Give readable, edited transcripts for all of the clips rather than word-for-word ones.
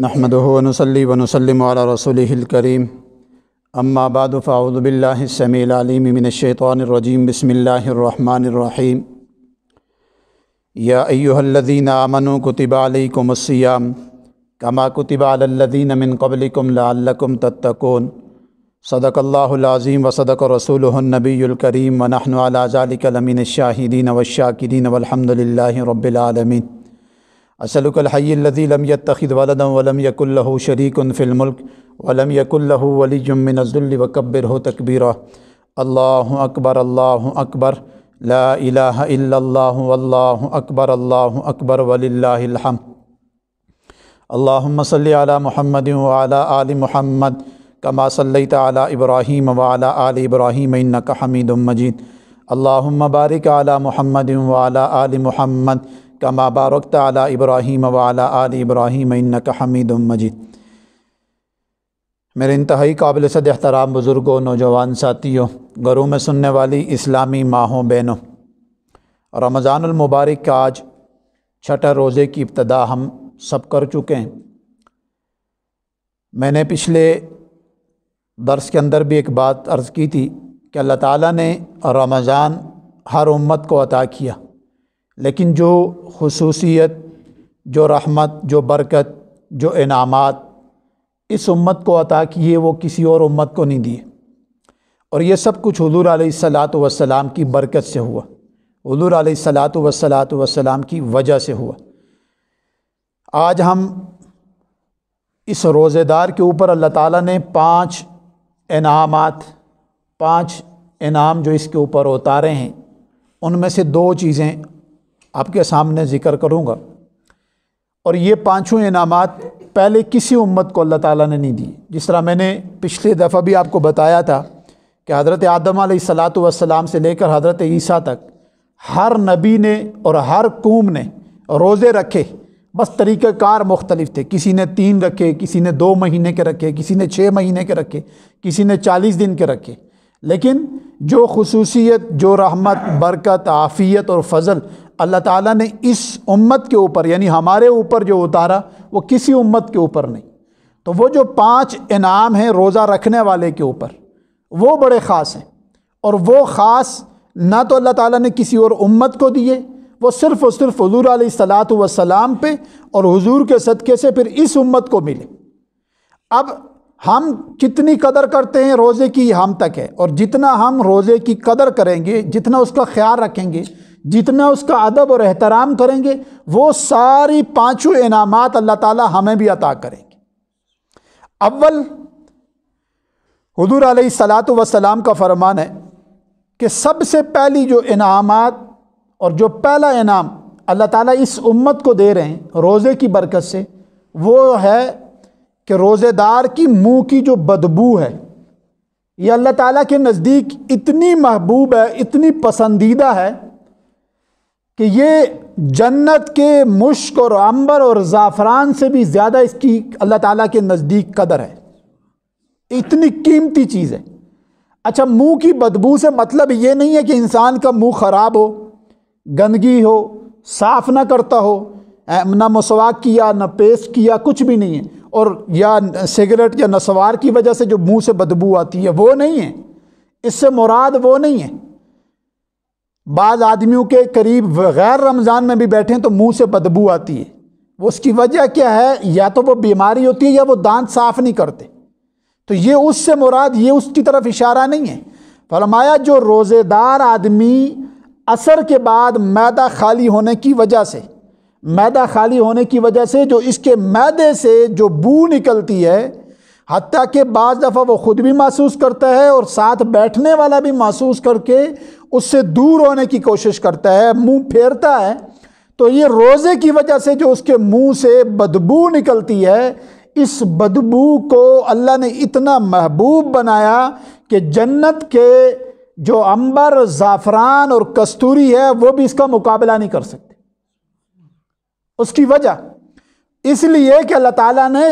نحمدہ ونصلی ونسلم علی رسولہ الکریم اما بعد فاعوذ باللہ السمیع العلیم من الشیطان الرجیم بسم اللہ الرحمن الرحیم یا ایہا الذین آمنوا کتب علیکم الصیام کما کتب علی الذین من قبلکم لعلکم تتقون صدق اللہ العظیم وصدق رسولہ النبی الکریم ونحن علی ذلک لمن الشاہدین والشاکرین والحمد للہ رب العالمین اسألک الحی الذی لم یتخذ ولدا ولم یکن له شریک فی الملک ولم یکن له ولی من الذل وکبرہ تکبیرا اللہ اکبر لا الہ الا اللہ واللہ اکبر وللہ الحمد اللہم صلی علی محمد وعلی آل محمد کما صلیت علی ابراہیم وعلی آل ابراہیم انک حمید مجید اللہم بارک علی محمد وعلی آل محمد کما بارکت علی ابراہیم وعلی آل ابراہیم انک حمید مجید۔ میرے انتہائی قابل صد احترام بزرگوں، نوجوان ساتھیوں، گھروں میں سننے والی اسلامی ماہوں بہنوں، رمضان المبارک کا آج چھٹا روزے کی ابتدا ہم سب کر چکے ہیں۔ میں نے پچھلے درس کے اندر بھی ایک بات عرض کی تھی کہ اللہ تعالیٰ نے رمضان ہر امت کو عطا کیا، لیکن جو خصوصیت، جو رحمت، جو برکت، جو انعامات اس امت کو عطا کیے وہ کسی اور امت کو نہیں دیے، اور یہ سب کچھ حضور علیہ الصلاۃ والسلام کی برکت سے ہوا، حضور علیہ الصلاۃ والسلام کی وجہ سے ہوا۔ آج ہم اس روزے دار کے اوپر اللہ تعالیٰ نے پانچ انعام جو اس کے اوپر اتارے ہیں، ان میں سے دو چیزیں آپ کے سامنے ذکر کروں گا، اور یہ پانچوں انعامات پہلے کسی امت کو اللہ تعالیٰ نے نہیں دی۔ جس طرح میں نے پچھلے دفعہ بھی آپ کو بتایا تھا کہ حضرت آدم علیہ الصلاۃ والسلام سے لے کر حضرت عیسیٰ تک ہر نبی نے اور ہر قوم نے روزے رکھے، بس طریقہ کار مختلف تھے۔ کسی نے 3 رکھے، کسی نے 2 مہینے کے رکھے، کسی نے 6 مہینے کے رکھے، کسی نے 40 دن کے رکھے، لیکن جو خصوصیت، جو رحمت، برکت، عافیت اور فضل اللہ تعالیٰ نے اس امت کے اوپر یعنی ہمارے اوپر جو اتارا وہ کسی امت کے اوپر نہیں۔ تو وہ جو 5 انعام ہیں روزہ رکھنے والے کے اوپر، وہ بڑے خاص ہیں، اور وہ خاص نہ تو اللہ تعالیٰ نے کسی اور امت کو دیے، وہ صرف اور صرف حضور علیہ الصلاۃ والسلام پہ اور حضور کے صدقے سے پھر اس امت کو ملے۔ اب ہم کتنی قدر کرتے ہیں روزے کی ہم تک ہے، اور جتنا ہم روزے کی قدر کریں گے، جتنا اس کا خیال رکھیں گے، جتنا اس کا ادب اور احترام کریں گے، وہ ساری 5 انعامات اللہ تعالیٰ ہمیں بھی عطا کریں گے۔ اول حضور علیہ الصلاۃ والسلام کا فرمان ہے کہ سب سے پہلی جو انعامات اور جو پہلا انعام اللہ تعالیٰ اس امت کو دے رہے ہیں روزے کی برکت سے، وہ ہے کہ روزے دار کی منہ کی جو بدبو ہے، یہ اللہ تعالیٰ کے نزدیک اتنی محبوب ہے، اتنی پسندیدہ ہے کہ یہ جنت کے مشک اور عنبر اور زعفران سے بھی زیادہ اس کی اللہ تعالیٰ کے نزدیک قدر ہے، اتنی قیمتی چیز ہے۔ اچھا، منہ کی بدبو سے مطلب یہ نہیں ہے کہ انسان کا منہ خراب ہو، گندگی ہو، صاف نہ کرتا ہو، نہ مسواک کیا، نہ پیسٹ کیا، کچھ بھی نہیں ہے، اور یا سگریٹ یا نسوار کی وجہ سے جو منہ سے بدبو آتی ہے وہ نہیں ہے، اس سے مراد وہ نہیں ہے۔ بعض آدمیوں کے قریب غیر رمضان میں بھی بیٹھیں تو منہ سے بدبو آتی ہے، وہ اس کی وجہ کیا ہے؟ یا تو وہ بیماری ہوتی ہے یا وہ دانت صاف نہیں کرتے، تو یہ اس سے مراد، یہ اس کی طرف اشارہ نہیں ہے۔ فرمایا جو روزے دار آدمی عصر کے بعد معدہ خالی ہونے کی وجہ سے جو اس کے معدے سے جو بو نکلتی ہے، حتیٰ کہ بعض دفعہ وہ خود بھی محسوس کرتا ہے اور ساتھ بیٹھنے والا بھی محسوس کر کے اس سے دور ہونے کی کوشش کرتا ہے، منہ پھیرتا ہے، تو یہ روزے کی وجہ سے جو اس کے منہ سے بدبو نکلتی ہے، اس بدبو کو اللہ نے اتنا محبوب بنایا کہ جنت کے جو عنبر، زعفران اور کستوری ہے وہ بھی اس کا مقابلہ نہیں کر سکتے۔ اس کی وجہ اس لیے کہ اللہ تعالیٰ نے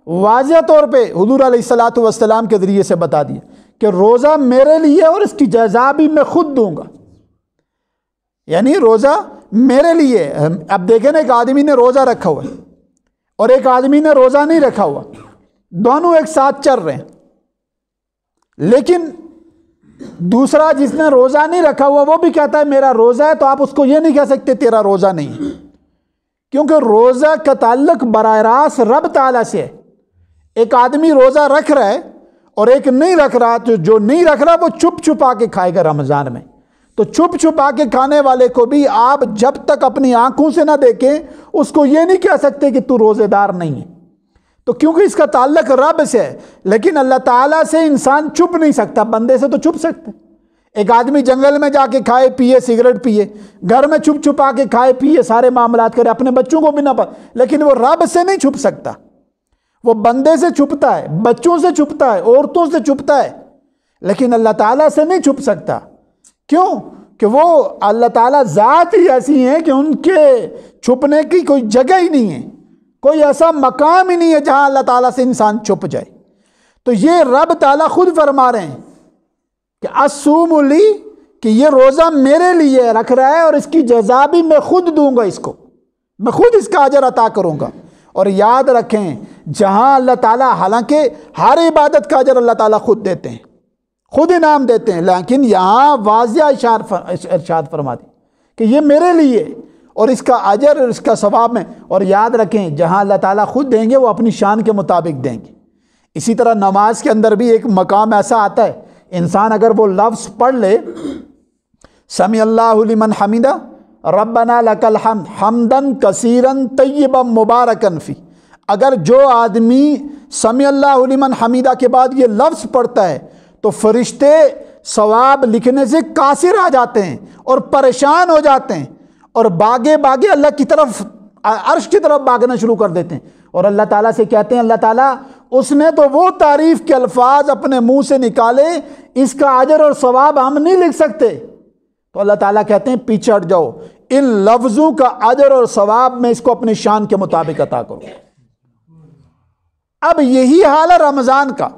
واضح طور پہ حضور علیہ الصلاۃ والسلام کے ذریعے سے بتا دیا کہ روزہ میرے لیے اور اس کی جزا بھی میں خود دوں گا، یعنی روزہ میرے لیے۔ اب دیکھیں نا، ایک آدمی نے روزہ رکھا ہوا ہے اور ایک آدمی نے روزہ نہیں رکھا ہوا، دونوں ایک ساتھ چل رہے ہیں، لیکن دوسرا جس نے روزہ نہیں رکھا ہوا وہ بھی کہتا ہے میرا روزہ ہے، تو آپ اس کو یہ نہیں کہہ سکتے تیرا روزہ نہیں ہے، کیونکہ روزہ کا تعلق براہ راست رب تعالیٰ سے ہے۔ ایک آدمی روزہ رکھ رہا ہے اور ایک نہیں رکھ رہا، تو جو نہیں رکھ رہا وہ چھپ چھپا کے کھائے گا رمضان میں، تو چھپ چھپا کے کھانے والے کو بھی آپ جب تک اپنی آنکھوں سے نہ دیکھیں اس کو یہ نہیں کہہ سکتے کہ تو روزے دار نہیں ہے، تو کیونکہ اس کا تعلق رب سے ہے۔ لیکن اللہ تعالیٰ سے انسان چھپ نہیں سکتا، بندے سے تو چھپ سکتا ہے۔ ایک آدمی جنگل میں جا کے کھائے پیے، سگریٹ پیے، گھر میں چھپ چھپا کے کھائے پیے، سارے معاملات کرے، اپنے بچوں کو بھی نہ پتا، لیکن وہ رب سے نہیں چھپ سکتا، وہ بندے سے چھپتا ہے، بچوں سے چھپتا ہے، عورتوں سے چھپتا ہے، لیکن اللہ تعالیٰ سے نہیں چھپ سکتا۔ کیوں؟ کہ وہ اللہ تعالیٰ ذات ہی ایسی ہیں کہ ان کے چھپنے کی کوئی جگہ ہی نہیں ہے، کوئی ایسا مقام ہی نہیں ہے جہاں اللہ تعالیٰ سے انسان چھپ جائے۔ تو یہ رب تعالیٰ خود فرما رہے ہیں کہ الصوم لی، کہ یہ روزہ میرے لیے رکھ رہا ہے اور اس کی جزا بھی میں خود دوں گا، اس کو میں خود اس کا اجر عطا کروں گا۔ اور یاد رکھیں جہاں اللہ تعالیٰ، حالانکہ ہر عبادت کا اجر اللہ تعالیٰ خود دیتے ہیں، خود انعام دیتے ہیں، لیکن یہاں واضح ارشاد فرما دی کہ یہ میرے لیے اور اس کا اجر اور اس کا ثواب میں۔ اور یاد رکھیں جہاں اللہ تعالیٰ خود دیں گے وہ اپنی شان کے مطابق دیں گے۔ اسی طرح نماز کے اندر بھی ایک مقام ایسا آتا ہے، انسان اگر وہ لفظ پڑھ لے سمی اللہ لمن حمیدہ ربنا لک الحمد حمدن کثیرن طیبا مبارکن فی، اگر جو آدمی سمی اللہ لمن حمیدہ کے بعد یہ لفظ پڑھتا ہے تو فرشتے ثواب لکھنے سے قاصر آ جاتے ہیں اور پریشان ہو جاتے ہیں اور باگے باگے اللہ کی طرف، عرش کی طرف بھاگنا شروع کر دیتے ہیں، اور اللہ تعالیٰ سے کہتے ہیں اللہ تعالیٰ اس نے تو وہ تعریف کے الفاظ اپنے منہ سے نکالے، اس کا اجر اور ثواب ہم نہیں لکھ سکتے۔ تو اللہ تعالیٰ کہتے ہیں پیچھے ہٹ جاؤ، ان لفظوں کا اجر اور ثواب میں اس کو اپنی شان کے مطابق عطا کروں۔ اب یہی حال ہے رمضان کا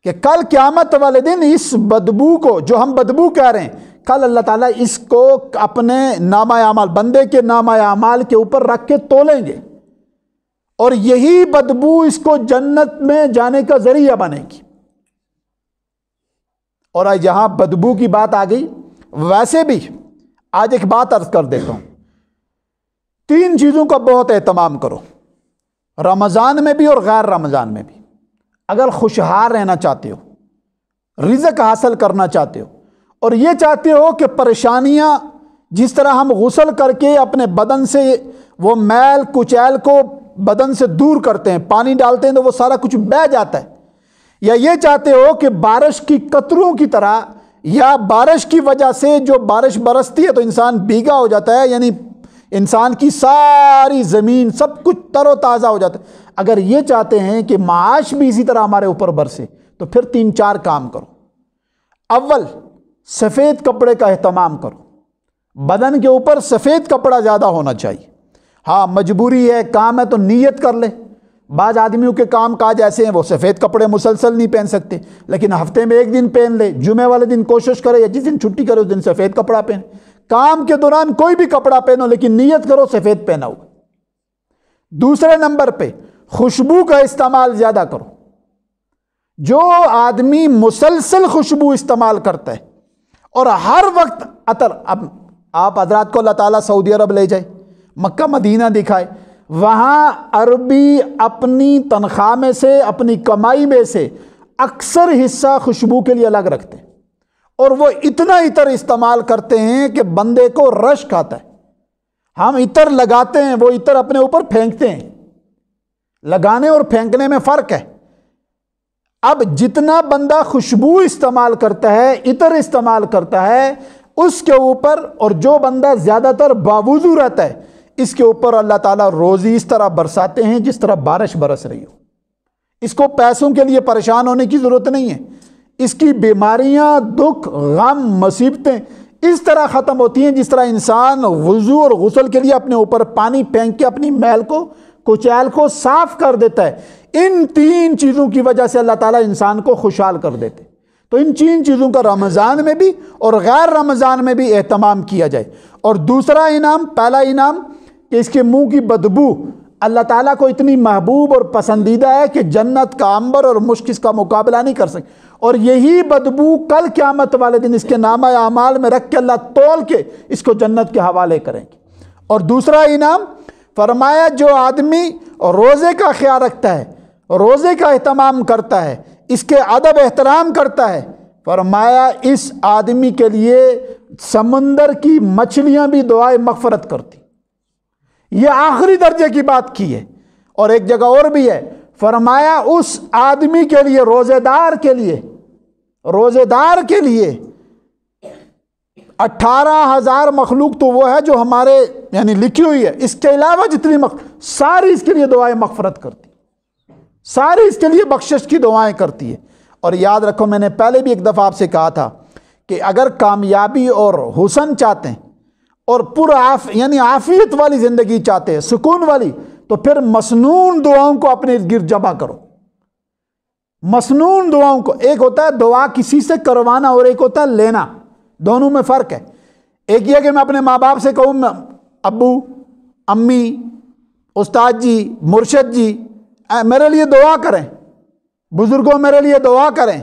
کہ کل قیامت والے دن اس بدبو کو، جو ہم بدبو کہہ رہے ہیں، کل اللہ تعالیٰ اس کو اپنے نامہ اعمال، بندے کے نامہ اعمال کے اوپر رکھ کے تولیں گے، اور یہی بدبو اس کو جنت میں جانے کا ذریعہ بنے گی۔ اور یہاں بدبو کی بات آ گئی، ویسے بھی آج ایک بات عرض کر دیتا ہوں، 3 چیزوں کا بہت اہتمام کرو، رمضان میں بھی اور غیر رمضان میں بھی۔ اگر خوشحال رہنا چاہتے ہو، رزق حاصل کرنا چاہتے ہو، اور یہ چاہتے ہو کہ پریشانیاں، جس طرح ہم غسل کر کے اپنے بدن سے وہ میل کچیل کو بدن سے دور کرتے ہیں، پانی ڈالتے ہیں تو وہ سارا کچھ بہہ جاتا ہے، یا یہ چاہتے ہو کہ بارش کی قطروں کی طرح، یا بارش کی وجہ سے جو بارش برستی ہے تو انسان بھیگا ہو جاتا ہے، یعنی انسان کی ساری زمین سب کچھ تر و تازہ ہو جاتا ہے، اگر یہ چاہتے ہیں کہ معاش بھی اسی طرح ہمارے اوپر برسے تو پھر 3-4 کام کرو۔ اول، سفید کپڑے کا اہتمام کرو، بدن کے اوپر سفید کپڑا زیادہ ہونا چاہیے۔ ہاں مجبوری ہے، کام ہے تو نیت کر لے، بعض آدمیوں کے کام کاج ایسے ہیں وہ سفید کپڑے مسلسل نہیں پہن سکتے، لیکن ہفتے میں 1 دن پہن لے، جمعے والے دن کوشش کرے یا جس دن چھٹی کرے اس دن سفید کپڑا پہنے، کام کے دوران کوئی بھی کپڑا پہنو لیکن نیت کرو سفید پہنا ہو۔ دوسرے نمبر پہ خوشبو کا استعمال زیادہ کرو، جو آدمی مسلسل خوشبو استعمال کرتا ہے اور ہر وقت عطر، اب آپ حضرات کو اللہ تعالیٰ سعودی عرب لے جائے، مکہ مدینہ دکھائے، وہاں عربی اپنی تنخواہ میں سے، اپنی کمائی میں سے اکثر حصہ خوشبو کے لیے الگ رکھتے ہیں، اور وہ اتنا عطر استعمال کرتے ہیں کہ بندے کو رشک آتا ہے۔ ہم عطر لگاتے ہیں، وہ عطر اپنے اوپر پھینکتے ہیں، لگانے اور پھینکنے میں فرق ہے۔ اب جتنا بندہ خوشبو استعمال کرتا ہے، عطر استعمال کرتا ہے، اس کے اوپر، اور جو بندہ زیادہ تر باوضو رہتا ہے، اس کے اوپر اللہ تعالیٰ روزی اس طرح برساتے ہیں جس طرح بارش برس رہی ہو۔ اس کو پیسوں کے لیے پریشان ہونے کی ضرورت نہیں ہے، اس کی بیماریاں، دکھ، غم، مصیبتیں اس طرح ختم ہوتی ہیں جس طرح انسان وضو اور غسل کے لیے اپنے اوپر پانی پھینک کے اپنی میل کو، کچیل کو صاف کر دیتا ہے۔ ان 3 چیزوں کی وجہ سے اللہ تعالیٰ انسان کو خوشحال کر دیتے۔ تو ان 3 چیزوں کا رمضان میں بھی اور غیر رمضان میں بھی اہتمام کیا جائے۔ اور دوسرا انعام، پہلا انعام کہ اس کے منہ کی بدبو اللہ تعالیٰ کو اتنی محبوب اور پسندیدہ ہے کہ جنت کا عنبر اور مشک اس کا مقابلہ نہیں کر سکتے، اور یہی بدبو کل قیامت والے دن اس کے نامہ اعمال میں رکھ کے اللہ تول کے اس کو جنت کے حوالے کریں گے۔ اور دوسرا انعام فرمایا جو آدمی روزے کا خیال رکھتا ہے، روزے کا اہتمام کرتا ہے، اس کے ادب احترام کرتا ہے، فرمایا اس آدمی کے لیے سمندر کی مچھلیاں بھی دعائے مغفرت کرتی۔ یہ آخری درجے کی بات کی ہے۔ اور ایک جگہ اور بھی ہے، فرمایا اس آدمی کے لیے، روزے دار کے لیے، روزے دار کے لیے 18,000 مخلوق تو وہ ہے جو ہمارے یعنی لکھی ہوئی ہے، اس کے علاوہ جتنی ساری اس کے لیے دعائیں مغفرت کرتی، ساری اس کے لیے بخشش کی دعائیں کرتی ہے۔ اور یاد رکھو میں نے پہلے بھی ایک دفعہ آپ سے کہا تھا کہ اگر کامیابی اور حسن چاہتے ہیں اور یعنی عافیت والی زندگی چاہتے ہیں، سکون والی، تو پھر مسنون دعاؤں کو اپنے ارد گرد جمع کرو۔ مسنون دعاؤں کو، ایک ہوتا ہے دعا کسی سے کروانا اور ایک ہوتا ہے لینا، دونوں میں فرق ہے۔ ایک یہ کہ میں اپنے ماں باپ سے کہوں ابو امی استاد جی مرشد جی میرے لیے دعا کریں، بزرگوں میرے لیے دعا کریں،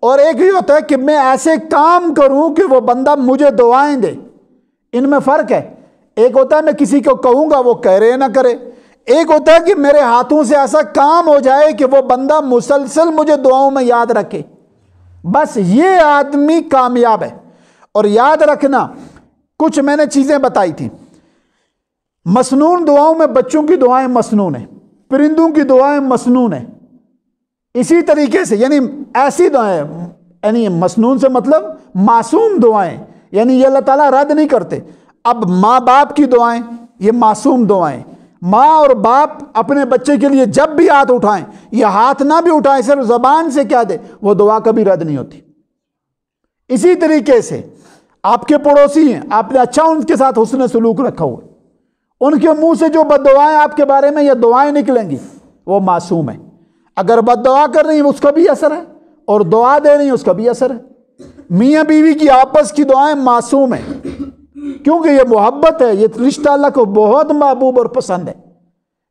اور ایک یہ ہوتا ہے کہ میں ایسے کام کروں کہ وہ بندہ مجھے دعائیں دے، ان میں فرق ہے۔ ایک ہوتا ہے میں کسی کو کہوں گا وہ کرے نہ کرے، ایک ہوتا ہے کہ میرے ہاتھوں سے ایسا کام ہو جائے کہ وہ بندہ مسلسل مجھے دعاؤں میں یاد رکھے، بس یہ آدمی کامیاب ہے۔ اور یاد رکھنا کچھ میں نے چیزیں بتائی تھیں، مسنون دعاؤں میں بچوں کی دعائیں مسنون ہیں، پرندوں کی دعائیں مسنون ہیں، اسی طریقے سے یعنی ایسی دعائیں، یعنی مسنون سے مطلب معصوم دعائیں، یعنی یہ اللہ تعالیٰ رد نہیں کرتے۔ اب ماں باپ کی دعائیں یہ معصوم دعائیں، ماں اور باپ اپنے بچے کے لیے جب بھی ہاتھ اٹھائیں یا ہاتھ نہ بھی اٹھائیں صرف زبان سے کہہ دے، وہ دعا کبھی رد نہیں ہوتی۔ اسی طریقے سے آپ کے پڑوسی ہیں، آپ نے اچھا ان کے ساتھ حسن سلوک رکھا ہوا، ان کے منہ سے جو بد دعائیں آپ کے بارے میں یا دعائیں نکلیں گی وہ معصوم ہیں۔ اگر بد دعا کر رہی ہیں اس کا بھی اثر ہے اور دعا دے رہی ہیں اس کا بھی اثر ہے۔ میاں بیوی کی آپس کی دعائیں معصوم ہیں، کیونکہ یہ محبت ہے، یہ رشتہ اللہ کو بہت محبوب اور پسند ہے۔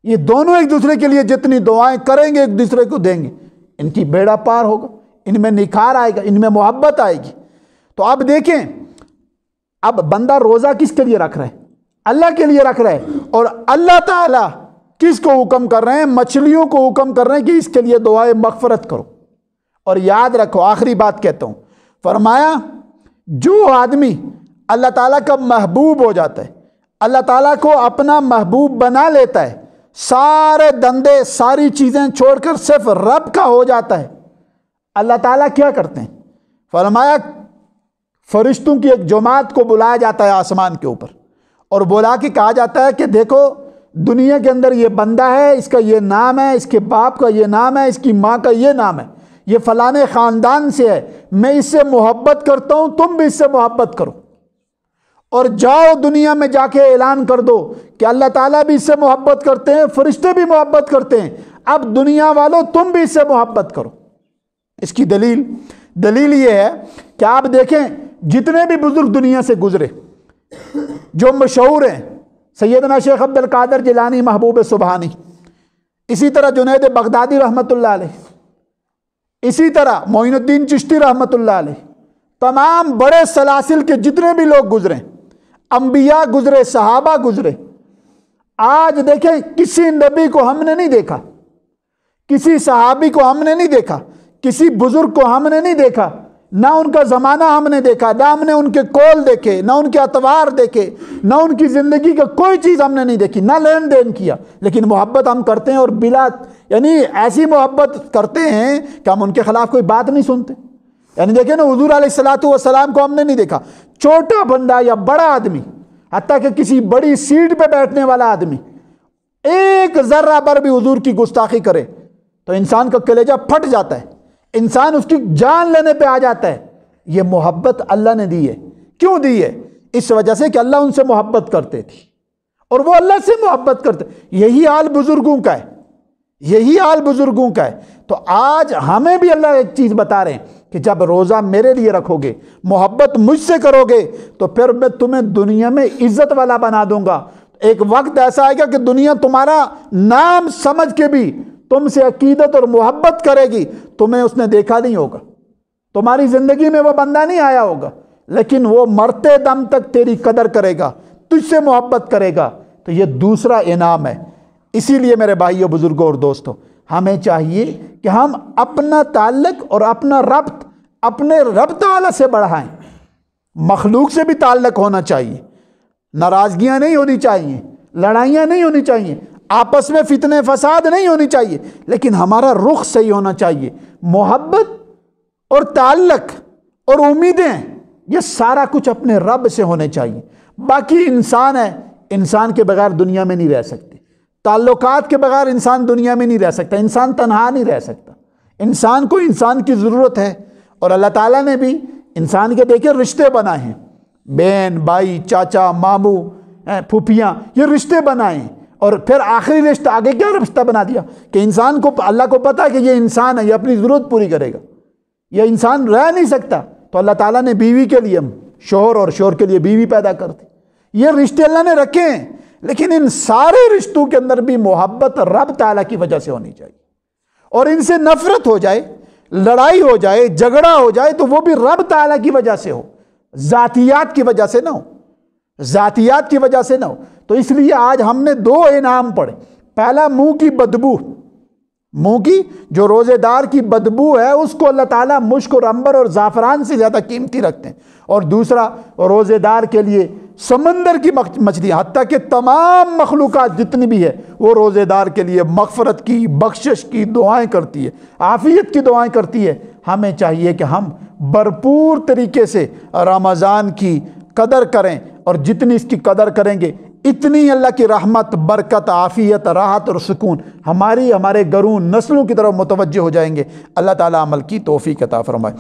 یہ دونوں ایک دوسرے کے لیے جتنی دعائیں کریں گے ایک دوسرے کو دیں گے، ان کی بیڑا پار ہوگا، ان میں نکھار آئے گا، ان میں محبت آئے گی۔ تو اب دیکھیں، اب بندہ روزہ کس کے لیے رکھ رہا ہے؟ اللہ کے لیے رکھ رہا ہے، اور اللہ تعالیٰ کس کو حکم کر رہے ہیں؟ مچھلیوں کو حکم کر رہے ہیں کہ اس کے لیے دعائیں مغفرت کرو۔ اور یاد رکھو، آخری بات کہتا ہوں، فرمایا جو آدمی اللہ تعالیٰ کا محبوب ہو جاتا ہے، اللہ تعالیٰ کو اپنا محبوب بنا لیتا ہے، سارے دندے ساری چیزیں چھوڑ کر صرف رب کا ہو جاتا ہے، اللہ تعالیٰ کیا کرتے ہیں؟ فرمایا فرشتوں کی ایک جماعت کو بلایا جاتا ہے آسمان کے اوپر، اور بلا کے کہا جاتا ہے کہ دیکھو دنیا کے اندر یہ بندہ ہے، اس کا یہ نام ہے، اس کے باپ کا یہ نام ہے، اس کی ماں کا یہ نام ہے، یہ فلانے خاندان سے ہے، میں اس سے محبت کرتا ہوں، تم بھی اس سے محبت کرو، اور جاؤ دنیا میں جا کے اعلان کر دو کہ اللہ تعالیٰ بھی اس سے محبت کرتے ہیں، فرشتے بھی محبت کرتے ہیں، اب دنیا والوں تم بھی اس سے محبت کرو۔ اس کی دلیل یہ ہے کہ آپ دیکھیں جتنے بھی بزرگ دنیا سے گزرے جو مشہور ہیں، سیدنا شیخ عبد القادر جیلانی محبوب سبحانی، اسی طرح جنید بغدادی رحمۃ اللہ علیہ، اسی طرح معین الدین چشتی رحمۃ اللہ علیہ، تمام بڑے سلاسل کے جتنے بھی لوگ گزرے، انبیاء گزرے، صحابہ گزرے، آج دیکھیں کسی نبی کو ہم نے نہیں دیکھا، کسی صحابی کو ہم نے نہیں دیکھا، کسی بزرگ کو ہم نے نہیں دیکھا، نہ ان کا زمانہ ہم نے دیکھا، نہ ہم نے ان کے قول دیکھے، نہ ان کے اطوار دیکھے، نہ ان کی زندگی کا کوئی چیز ہم نے نہیں دیکھی، نہ لین دین کیا، لیکن محبت ہم کرتے ہیں، اور بلا یعنی ایسی محبت کرتے ہیں کہ ہم ان کے خلاف کوئی بات نہیں سنتے۔ یعنی دیکھیں نا، حضور علیہ الصلوۃ والسلام کو ہم نے نہیں دیکھا، چھوٹا بندہ یا بڑا آدمی، حتیٰ کہ کسی بڑی سیٹ پہ بیٹھنے والا آدمی ایک ذرہ پر بھی حضور کی گستاخی کرے تو انسان کا کلیجہ پھٹ جاتا ہے، انسان اس کی جان لینے پہ آ جاتا ہے۔ یہ محبت اللہ نے دی ہے۔ کیوں دی ہے؟ اس وجہ سے کہ اللہ ان سے محبت کرتے تھے اور وہ اللہ سے محبت کرتے۔ یہی حال بزرگوں کا ہے، یہی حال بزرگوں کا ہے۔ تو آج ہمیں بھی اللہ ایک چیز بتا رہے ہیں کہ جب روزہ میرے لیے رکھو گے، محبت مجھ سے کرو گے، تو پھر میں تمہیں دنیا میں عزت والا بنا دوں گا۔ ایک وقت ایسا آئے گا کہ دنیا تمہارا نام سمجھ کے بھی تم سے عقیدت اور محبت کرے گی، تمہیں اس نے دیکھا نہیں ہوگا، تمہاری زندگی میں وہ بندہ نہیں آیا ہوگا، لیکن وہ مرتے دم تک تیری قدر کرے گا، تجھ سے محبت کرے گا۔ تو یہ دوسرا انعام ہے۔ اسی لیے میرے بھائیوں، بزرگوں اور دوستوں، ہمیں چاہیے کہ ہم اپنا تعلق اور اپنا ربط اپنے رب تعالیٰ سے بڑھائیں۔ مخلوق سے بھی تعلق ہونا چاہیے، ناراضگیاں نہیں ہونی چاہیے، لڑائیاں نہیں ہونی چاہیے، آپس میں فتنے فساد نہیں ہونی چاہیے، لیکن ہمارا رخ صحیح ہونا چاہیے۔ محبت اور تعلق اور امیدیں، یہ سارا کچھ اپنے رب سے ہونے چاہیے۔ باقی انسان ہے، انسان کے بغیر دنیا میں نہیں رہ سکتے، تعلقات کے بغیر انسان دنیا میں نہیں رہ سکتا، انسان تنہا نہیں رہ سکتا، انسان کو انسان کی ضرورت ہے۔ اور اللہ تعالیٰ نے بھی انسان کے دیکھے رشتے بنائے ہیں، بہن بھائی، چاچا ماموں، پھوپھیاں، یہ رشتے بنائے ہیں۔ اور پھر آخری رشتہ، آگے کیا رشتہ بنا دیا کہ انسان کو، اللہ کو پتا ہے کہ یہ انسان ہے، یہ اپنی ضرورت پوری کرے گا، یہ انسان رہ نہیں سکتا، تو اللہ تعالیٰ نے بیوی کے لیے شوہر اور شوہر کے لیے بیوی پیدا کر دی۔ یہ رشتے اللہ نے رکھے ہیں، لیکن ان سارے رشتوں کے اندر بھی محبت رب تعالیٰ کی وجہ سے ہونی چاہیے۔ اور ان سے نفرت ہو جائے، لڑائی ہو جائے، جھگڑا ہو جائے، تو وہ بھی رب تعالیٰ کی وجہ سے ہو، ذاتیات کی وجہ سے نہ ہو، ذاتیات کی وجہ سے نہ ہو۔ تو اس لیے آج ہم نے دو انعام پڑھے۔ پہلا، منہ کی بدبو، منہ کی جو روزے دار کی بدبو ہے اس کو اللہ تعالیٰ مشک اور عنبر اور زعفران سے زیادہ قیمتی رکھتے ہیں۔ اور دوسرا، روزے دار کے لیے سمندر کی مچھلی، حتیٰ کہ تمام مخلوقات جتنی بھی ہے وہ روزے دار کے لیے مغفرت کی، بخشش کی دعائیں کرتی ہے، عافیت کی دعائیں کرتی ہے۔ ہمیں چاہیے کہ ہم بھرپور طریقے سے رمضان کی قدر کریں، اور جتنی اس کی قدر کریں گے اتنی اللہ کی رحمت، برکت، عافیت، راحت اور سکون ہمارے گھروں، نسلوں کی طرف متوجہ ہو جائیں گے۔ اللہ تعالیٰ عمل کی توفیق عطا فرمائے۔